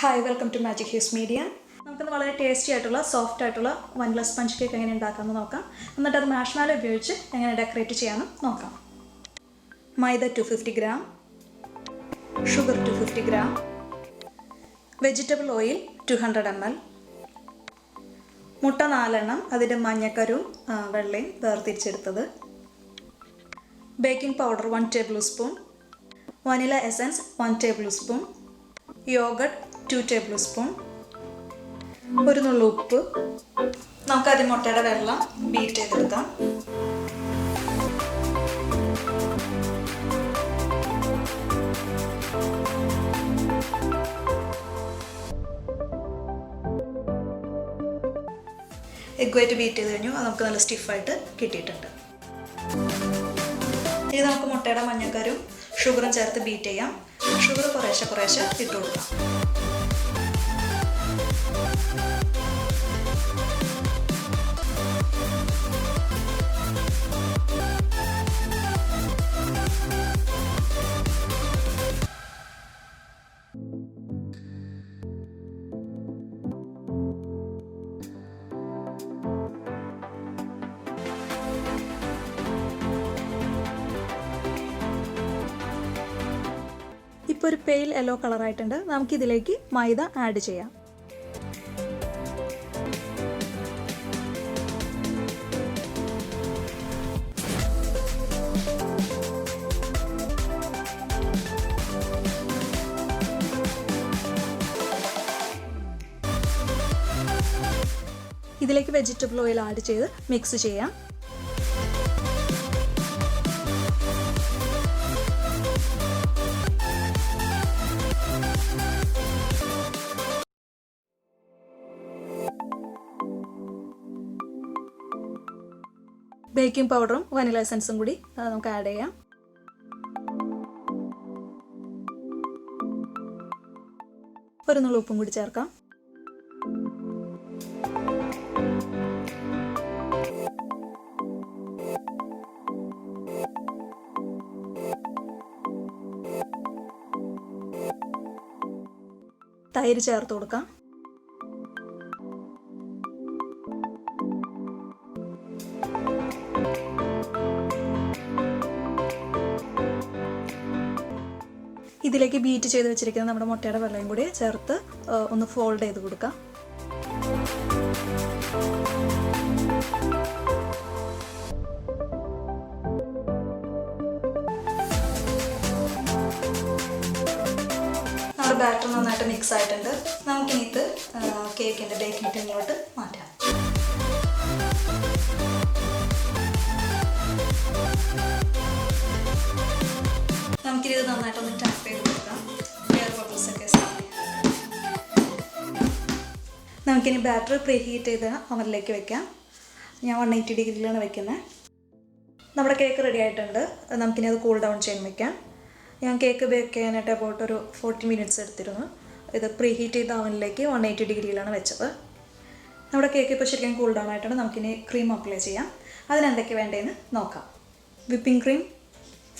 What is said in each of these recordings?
Hi, welcome to Magic Hughes Media. നമുക്ക് വളരെ tasty ആയിട്ടുള്ള സോഫ്റ്റ് ആയിട്ടുള്ള വനില സ്പഞ്ച് കേക്ക് എങ്ങനെ ഉണ്ടാക്കാമെന്ന് നോക്കാം. എന്നിട്ട് അത് മാഷ്മാലോ ഉപയോഗിച്ച് എങ്ങനെ ഡെക്കറേറ്റ് ചെയ്യാമെന്ന് നോക്കാം. മൈദ 250 gram, sugar 250 gram, vegetable oil 200 ml, മുട്ട 4 എണ്ണം, അതിൻ്റെ മഞ്ഞക്കരും വെള്ളയും വേർതിരിച്ചെടുത്തത്, baking powder 1 tablespoon, vanilla essence 1 tablespoon, yogurt 2 tablespoon, ഒരു നുള്ളു ഉപ്പ്. നമുക്കാദ്യം മുട്ടയുടെ വെള്ളം ബീറ്റ് ചെയ്തെടുക്കാം. എഗ് വൈറ്റ് ബീറ്റ് ചെയ്ത് കഴിഞ്ഞു. അത് നമുക്ക് നല്ല സ്റ്റിഫായിട്ട് കിട്ടിയിട്ടുണ്ട്. ഇത് നമുക്ക് മുട്ടയുടെ മഞ്ഞക്കരും ഷുഗറും ചേർത്ത് ബീറ്റ് ചെയ്യാം. ഷുഗർ കുറേശ്ശെ ഇട്ട് കൊടുക്കാം. ഇപ്പോൾ ഒരു പെയിൽ യെല്ലോ കളറായിട്ടുണ്ട്. നമുക്കിതിലേക്ക് മൈദ ആഡ് ചെയ്യാം. ഇതിലേക്ക് വെജിറ്റബിൾ ഓയിൽ ആഡ് ചെയ്ത് മിക്സ് ചെയ്യാം. ബേക്കിംഗ് പൗഡറും വനില എസൻസും കൂടി നമുക്ക് ആഡ് ചെയ്യാം. ഒരു നുള്ളു ഉപ്പും കൂടി ചേർക്കാം. തൈര് ചേർത്ത് കൊടുക്കാം. ഇതിലേക്ക് ബീറ്റ് ചെയ്ത് വെച്ചിരിക്കുന്ന നമ്മുടെ മുട്ടയുടെ വെള്ളയും കൂടി ചേർത്ത് ഒന്ന് ഫോൾഡ് ചെയ്ത് കൊടുക്കാം. നമ്മുടെ ബാറ്റർ നന്നായിട്ട് മിക്സ് ആയിട്ടുണ്ട്. നമുക്കിനി ഇത് കേക്കിൻ്റെ ബേക്കിംഗ് ടിന്നിലോട്ട് മാറ്റാം. നമുക്കിത് നന്നായിട്ടൊന്ന് ടാപ്പ് ചെയ്ത് കൊടുക്കാം. എയർ ബബിൾസ് ഒക്കെ നമുക്കിനി ബാറ്റർ പ്രീ ഹീറ്റ് ചെയ്ത് അവനിലേക്ക് വെക്കാം. ഞാൻ 180 ഡിഗ്രിയിലാണ് വെക്കുന്നത്. നമ്മുടെ കേക്ക് റെഡി ആയിട്ടുണ്ട്. നമുക്കിനി അത് കൂൾ ഡൗൺ ചെയ്യാൻ വെക്കാം. ഞാൻ കേക്ക് ബേക്ക് ചെയ്യാനായിട്ട് അബൌട്ട് ഒരു 40 മിനിറ്റ്സ് എടുത്തിരുന്നു. ഇത് പ്രീ ഹീറ്റ് ചെയ്ത അവനിലേക്ക് 180 ഡിഗ്രിയിലാണ് വെച്ചത്. നമ്മുടെ കേക്ക് ഇപ്പോൾ ശരിക്കും കൂൾ ഡൗൺ ആയിട്ടുണ്ട്. നമുക്കിനി ക്രീം അപ്ലൈ ചെയ്യാം. അതിനെന്തൊക്കെ വേണ്ടതെന്ന് നോക്കാം. Whipping cream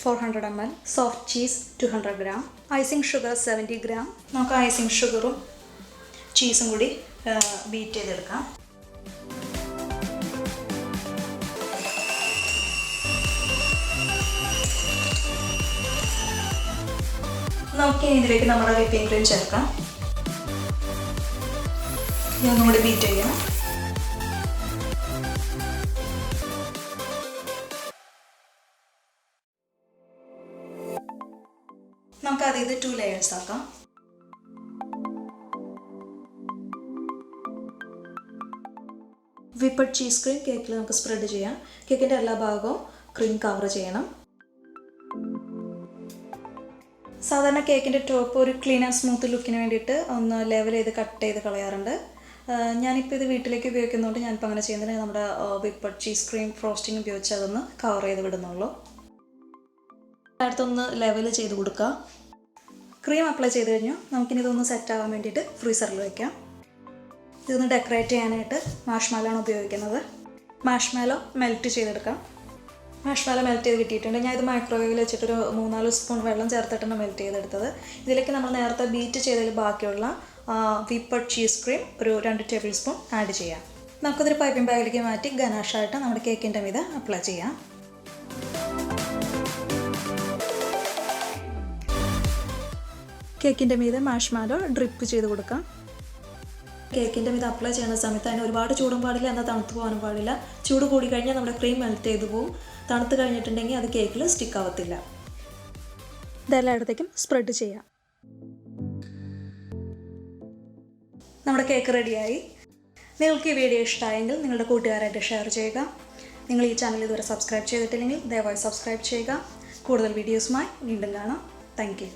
400 ml, soft cheese 200 gram, icing sugar 70 gram. നമുക്ക് ഐസിങ് ഷുഗറും ചീസും കൂടി ബീറ്റ് ചെയ്തെടുക്കാം. നമുക്ക് ഇതിലേക്ക് നമ്മുടെ വിപ്പിംഗ് ക്രീം ചേർക്കാം. ഒന്നുകൂടി ബീറ്റ് ചെയ്യാം. നമുക്ക് അത് 2 ലെയേഴ്സ് ആക്കാം. വിപ്പഡ് ചീസ് ക്രീം കേക്കിൽ നമുക്ക് സ്പ്രെഡ് ചെയ്യാം. കേക്കിൻ്റെ എല്ലാ ഭാഗവും ക്രീം കവർ ചെയ്യണം. സാധാരണ കേക്കിൻ്റെ ടോപ്പ് ഒരു ക്ലീൻ ആൻഡ് സ്മൂത്ത് ലുക്കിന് വേണ്ടിയിട്ട് ഒന്ന് ലെവൽ ചെയ്ത് കട്ട് ചെയ്ത് കളയാറുണ്ട്. ഞാനിപ്പോൾ ഇത് വീട്ടിലേക്ക് ഉപയോഗിക്കുന്നതുകൊണ്ട് ഞാനിപ്പോൾ അങ്ങനെ ചെയ്യുന്നില്ല. നമ്മുടെ വിപ്പഡ് ചീസ് ക്രീം ഫ്രോസ്റ്റിംഗ് ഉപയോഗിച്ച് അതൊന്ന് കവർ ചെയ്ത് വിടുന്നുള്ളൂ. അടുത്തൊന്ന് ലെവൽ ചെയ്ത് കൊടുക്കുക. ക്രീം അപ്ലൈ ചെയ്ത് കഴിഞ്ഞു. നമുക്കിനി ഇതൊന്ന് സെറ്റ് ആവാൻ വേണ്ടിയിട്ട് ഫ്രീസറിൽ വയ്ക്കാം. ഇതൊന്ന് ഡെക്കറേറ്റ് ചെയ്യാനായിട്ട് മാഷ്മാലോ ആണ് ഉപയോഗിക്കുന്നത്. മാഷ്മാലോ മെൽറ്റ് ചെയ്തെടുക്കാം. മാഷ്മാലോ മെൽറ്റ് ചെയ്ത് കിട്ടിയിട്ടുണ്ട്. ഞാൻ ഇത് മൈക്രോവേവിൽ വെച്ചിട്ടൊരു 3-4 സ്പൂൺ വെള്ളം ചേർത്തിട്ടാണ് മെൽറ്റ് ചെയ്തെടുത്തത്. ഇതിലേക്ക് നമ്മൾ നേരത്തെ ബീറ്റ് ചെയ്തതിൽ ബാക്കിയുള്ള വിപ്പഡ് ചീസ് ക്രീം ഒരു 2 ടേബിൾ സ്പൂൺ ആഡ് ചെയ്യാം. നമുക്കതൊരു പൈപ്പിംഗ് ബാഗിലേക്ക് മാറ്റി ഗനാഷായിട്ട് നമ്മുടെ കേക്കിൻ്റെ മീതെ അപ്ലൈ ചെയ്യാം. കേക്കിൻ്റെ മീതെ മാഷ്മാലോ ഡ്രിപ്പ് ചെയ്ത് കൊടുക്കാം. കേക്കിൻ്റെ മീതെ അപ്ലൈ ചെയ്യുന്ന സമയത്ത് അതിന് ഒരുപാട് ചൂടും പാടില്ല, എന്നാൽ തണുത്ത് പോകാനും പാടില്ല. ചൂട് കൂടി കഴിഞ്ഞാൽ നമ്മുടെ ക്രീം മെൽറ്റ് ചെയ്ത് പോവും. തണുത്ത് കഴിഞ്ഞിട്ടുണ്ടെങ്കിൽ അത് കേക്കിൽ സ്റ്റിക്ക് ആവത്തില്ല. ഇതെല്ലായിടത്തേക്കും സ്പ്രെഡ് ചെയ്യാം. നമ്മുടെ കേക്ക് റെഡിയായി. നിങ്ങൾക്ക് ഈ വീഡിയോ ഇഷ്ടമായെങ്കിൽ നിങ്ങളുടെ കൂട്ടുകാരായിട്ട് ഷെയർ ചെയ്യുക. നിങ്ങൾ ഈ ചാനൽ ഇതുവരെ സബ്സ്ക്രൈബ് ചെയ്തിട്ടില്ലെങ്കിൽ ദയവായി സബ്സ്ക്രൈബ് ചെയ്യുക. കൂടുതൽ വീഡിയോസുമായി വീണ്ടും കാണാം. Thank you.